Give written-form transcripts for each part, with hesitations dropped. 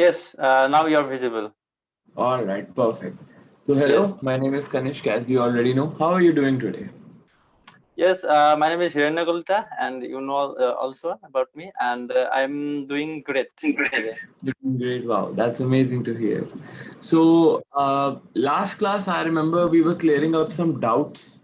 Yes, now you're visible. All right, perfect. So, Yes. hello, my name is Kanishk, as you already know. How are you doing today? Yes, my name is Hiranya Gulta, and you know also about me, and I'm doing great today. You're doing great. Wow, that's amazing to hear. So, last class, I remember we were clearing up some doubts,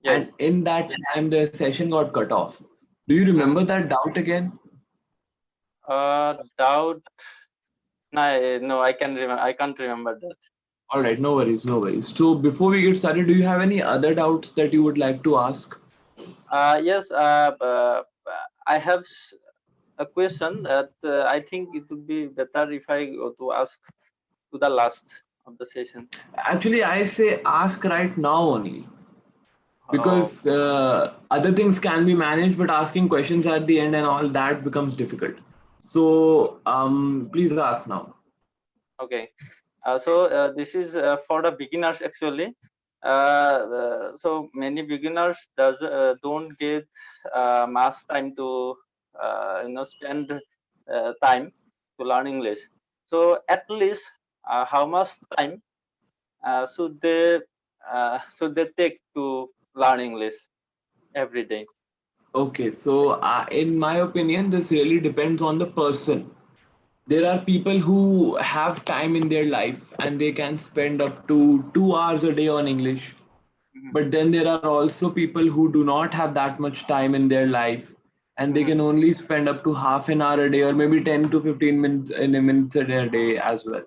and Yes. in that time, the session got cut off. Do you remember Mhm. that doubt again? Doubt? No, no, I can remember. I can't remember that. All right, no worries, no worries. So, before we get started, do you have any other doubts that you would like to ask? Yes. I have a question that I think it would be better if I go to ask to the last of the session. Actually, I say ask right now only. Oh, Because other things can be managed, but asking questions at the end and all that becomes difficult. So please ask now. okay. This is for the beginners actually. So many beginners don't get much time to spend time to learn English. So at least how much time should they take to learn English every day? Okay, so in my opinion, this really depends on the person. There are people who have time in their life and they can spend up to 2 hours a day on English. Mhm, But then there are also people who do not have that much time in their life and they mhm, can only spend up to half an hour a day or maybe 10 to 15 minutes in a minute a day as well.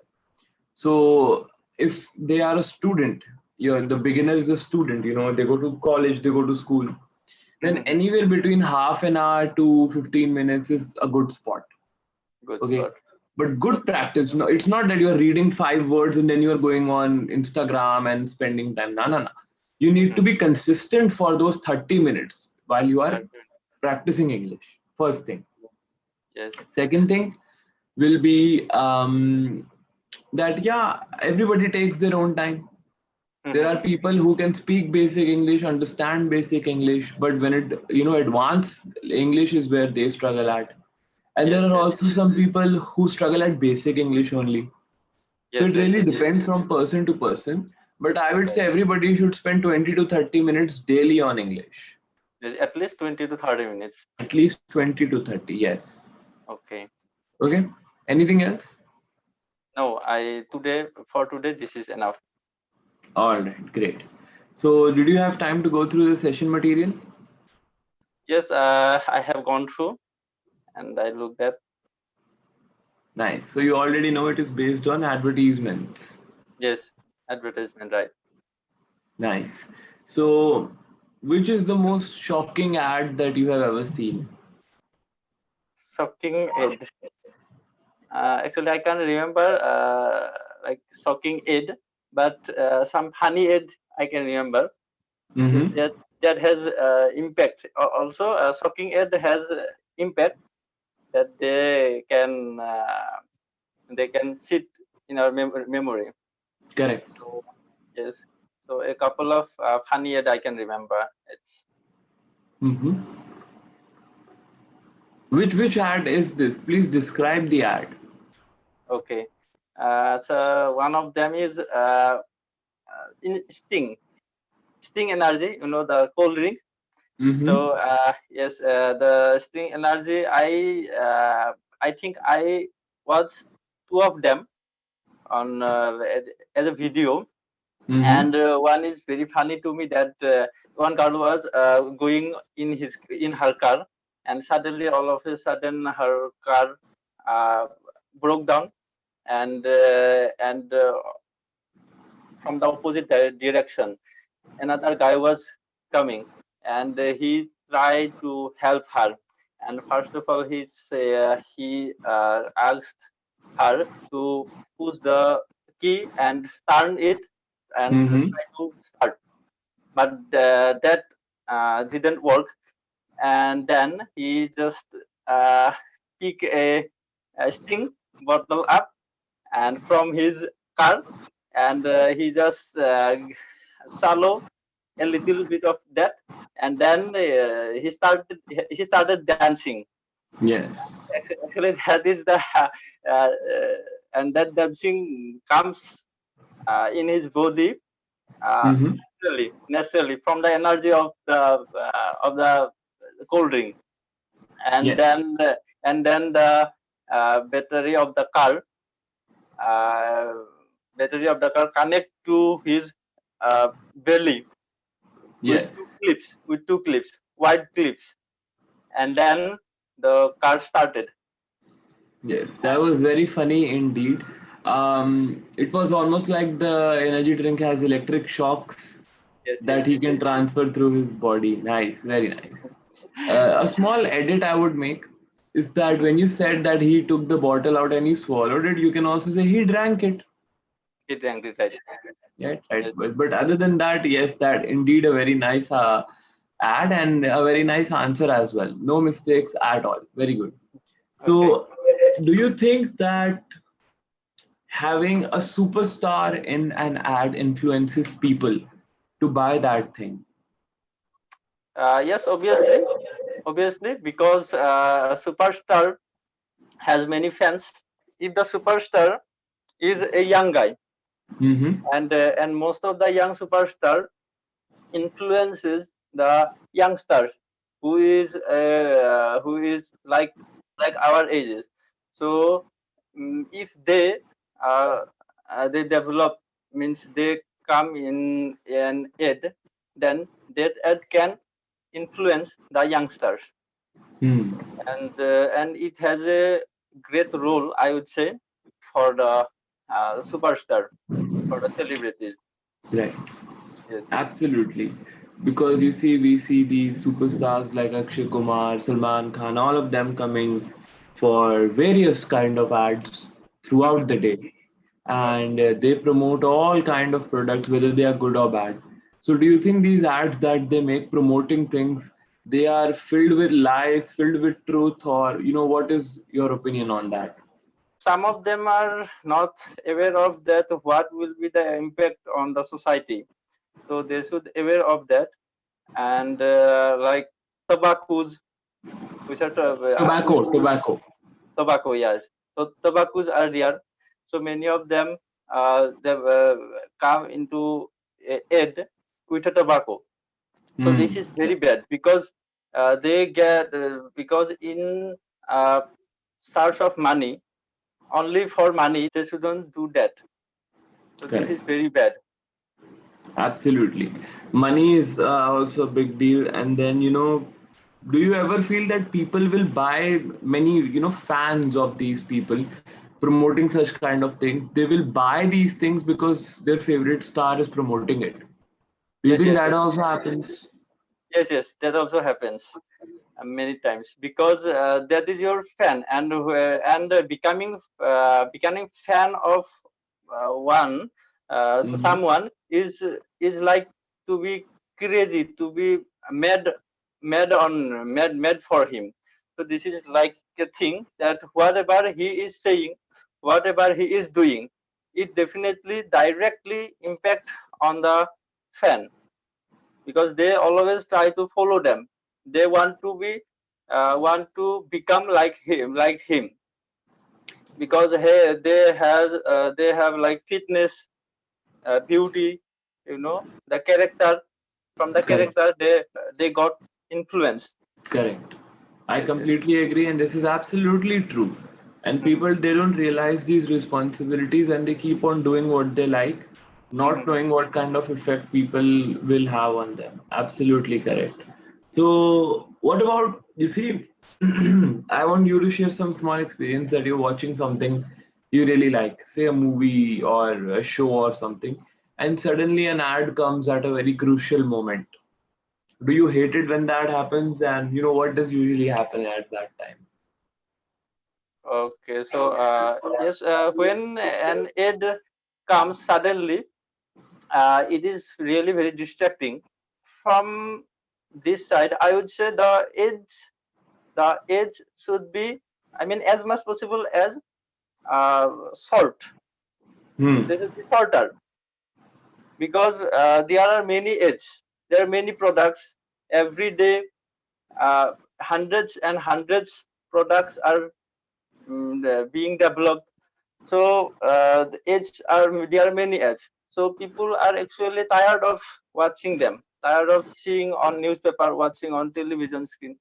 So if they are a student, the beginner is a student, they go to college, they go to school, then mhm. anywhere between half an hour to 15 minutes is a good spot. Good, Okay. good. But good practice. No, it's not that you're reading 5 words and then you're going on Instagram and spending time. No, no, no. You need to Mhm. be consistent for those 30 minutes while you are Certain. practicing English. First thing. Yes. Second thing will be that, yeah, everybody takes their own time. There Mhm. are people who can speak basic English, understand basic English, but when advanced English is where they struggle at. And there Yes, are yes, also some people who struggle at basic English only. So yes, it yes, really yes. depends from person to person. But I would Right. say everybody should spend 20 to 30 minutes daily on English. Yes, at least 20 to 30 minutes. At least 20 to 30, yes. Okay. Okay. Anything else? No, for today this is enough. All right, great. So did you have time to go through the session material? Yes, I have gone through and I looked at. Nice. So you already know it is based on advertisements. Yes, advertisement, right. Nice. So which is the most shocking ad that you have ever seen? Sucking Ed. Actually, I can't remember like Sucking Ed, but some funny Ed I can remember. Is Mm-hmm. that has impact. Also, Sucking Ed has impact that they can sit in our memory. Correct. So yes, so a couple of funny ad I can remember. It's Mm-hmm. Which ad is this? Please describe the ad. okay. So one of them is in Sting Energy. You know the cold drinks. Mm-hmm. So yes, the Sting Energy. I think I watched two of them on as a video, and Mm-hmm. one is very funny to me that one girl was going in her car, and suddenly all of a sudden her car uh, broke down, and from the opposite direction another guy was coming, and he tried to help her, and first of all he asked her to push the key and turn it and Mm-hmm. try to start, but that didn't work, and then he just uh, pick a Sting bottle up and from his car, and he just swallow a little bit of that, and then he started dancing. Yes. Actually, that is the and that dancing comes in his body uh, Mm-hmm. naturally from the energy of the cold drink, and Yes. then the battery of the car, uh, connect to his belly with Yes. two clips, wide clips, and then the car started. Yes. That was very funny indeed. It was almost like the energy drink has electric shocks Yes, that yes. he can transfer through his body. Nice, very nice. A small edit I would make is that when you said that he took the bottle out and he swallowed it, you can also say he drank it. He drank it, right. Yeah, right. Yes. But other than that, yes, that indeed a very nice ad and a very nice answer as well. No mistakes at all. Very good. Okay. So, do you think that having a superstar in an ad influences people to buy that thing? Yes, obviously, because a superstar has many fans. If the superstar is a young guy, Mm-hmm. and most of the young superstar influences the youngsters who is like our ages. So if uh, they develop, means they come in an ed, then that ed can influence the youngsters, Hmm. and it has a great role, I would say, for the superstar, for the celebrities. Right. Yes, yes. Absolutely. Because you see, we see these superstars like Akshay Kumar, Salman Khan, all of them coming for various kind of ads throughout the day. And they promote all kind of products, whether they are good or bad. So do you think these ads that they make promoting things, they are filled with lies, filled with truth, or what is your opinion on that? Some of them are not aware of that what will be the impact on the society, so they should aware of that. And like tobaccos, which are Tobacco. tobacco, yes. So tobaccos are there, so many of them they come into aid with a tobacco. So this Hmm. is very bad, because they get because in uh, search of money, only for money, they shouldn't do that. So this Correct. is very bad. Absolutely. Money is also a big deal. And then, do you ever feel that people will buy many, fans of these people promoting such kind of things? They will buy these things because their favorite star is promoting it. Do you Yes, think yes, that yes, also happens? yes. That also happens many times, because that is your fan, and becoming fan of one, so Hmm. someone is like to be crazy, to be mad, mad for him. So this is like a thing that whatever he is saying, whatever he is doing, it definitely directly impact on the fan, because they always try to follow them. They want to become like him, because hey, they have like fitness, beauty, the character. From the Correct. character, they got influence. Correct. I Yes, yes. completely agree, and this is absolutely true. And Hmm. people, they don't realize these responsibilities and they keep on doing what they like, not Hmm. knowing what kind of effect people will have on them. Absolutely correct. So, what about, you see, I want you to share some small experience that you're watching something you really like, say a movie or a show or something, and suddenly an ad comes at a very crucial moment. Do you hate it when that happens? And what does usually happen at that time? Okay, so yes, when an ad comes suddenly, it is really very distracting. From this side, I would say the edge should be, I mean, as much possible as short. Hmm. This is the shorter, because there are many edge. There are many products every day, hundreds and hundreds. products are being developed. So the there are many ads. So people are actually tired of watching them, tired of seeing on newspaper, watching on television screen.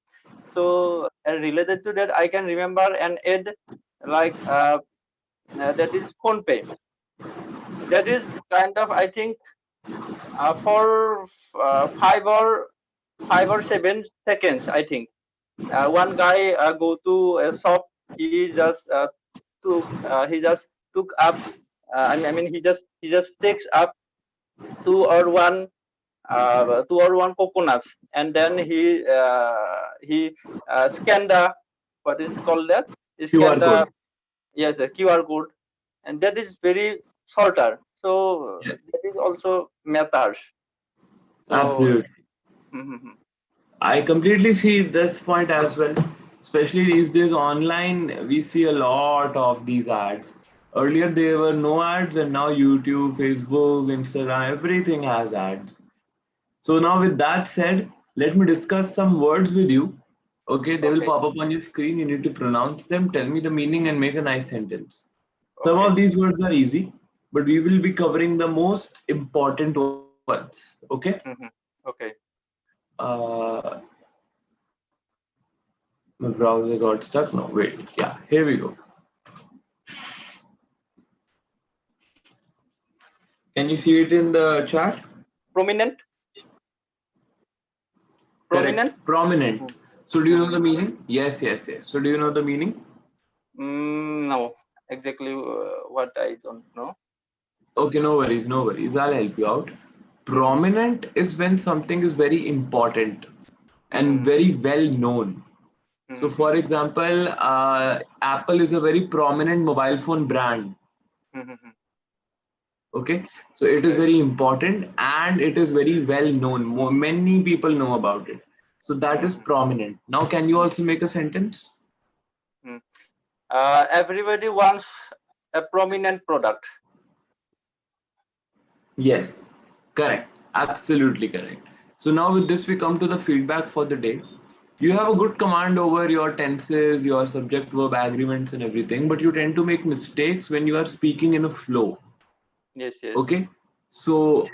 So related to that, I can remember an ad like that is PhonePe. That is kind of, I think, for 5 or 7 seconds, I think. One guy go to a shop. He just took up. He just takes up two or one coconuts, and then he scanned the, what is called that? He QR scanned the, code. yes, a QR code, and that is very shorter. So Yeah, that is also matters. So absolutely. I completely see this point as well. Especially these days online, we see a lot of these ads. Earlier there were no ads, and now YouTube, Facebook, Instagram, everything has ads. So now with that said, let me discuss some words with you. Okay, they will okay, pop up on your screen. You need to pronounce them, tell me the meaning, and make a nice sentence. Some okay, of these words are easy, but we will be covering the most important ones. Okay? okay. Uh, my browser got stuck. No, wait. Yeah, here we go. Can you see it in the chat? Prominent, Correct. prominent. Prominent. So do you know Mhm. the meaning? Yes, yes, yes. So do you know the meaning? No, exactly what I don't know. Okay, no worries, no worries. I'll help you out. Mhm, Prominent is when something is very important and mhm, very well known. So, mhm, for example, Apple is a very prominent mobile phone brand. mhm. Okay, so it is Okay. very important and it is very well known. Many people know about it. So that is Mhm, prominent. Now, can you also make a sentence? mhm. Everybody wants a prominent product. Yes, correct. Absolutely correct. So now with this, we come to the feedback for the day. You have a good command over your tenses, your subject verb agreements and everything, but you tend to make mistakes when you are speaking in a flow. Yes, yes. Okay. So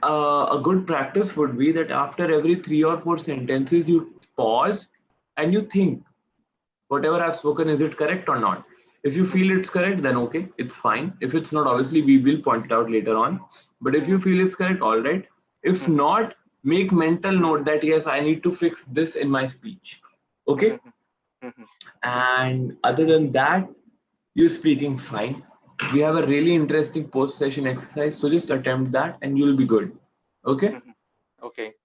a good practice would be that after every 3 or 4 sentences, you pause and you think, whatever I've spoken, is it correct or not? If you Mhm, feel it's correct, then okay, it's fine. If it's not, obviously we will point it out later on. But if you mhm, feel it's correct, all right. If mhm, not, make mental note that yes, I need to fix this in my speech. Okay. mhm, mhm. And other than that, you're speaking fine. We have a really interesting post session exercise, so just attempt that and you'll be good. Okay. Mhm. Okay.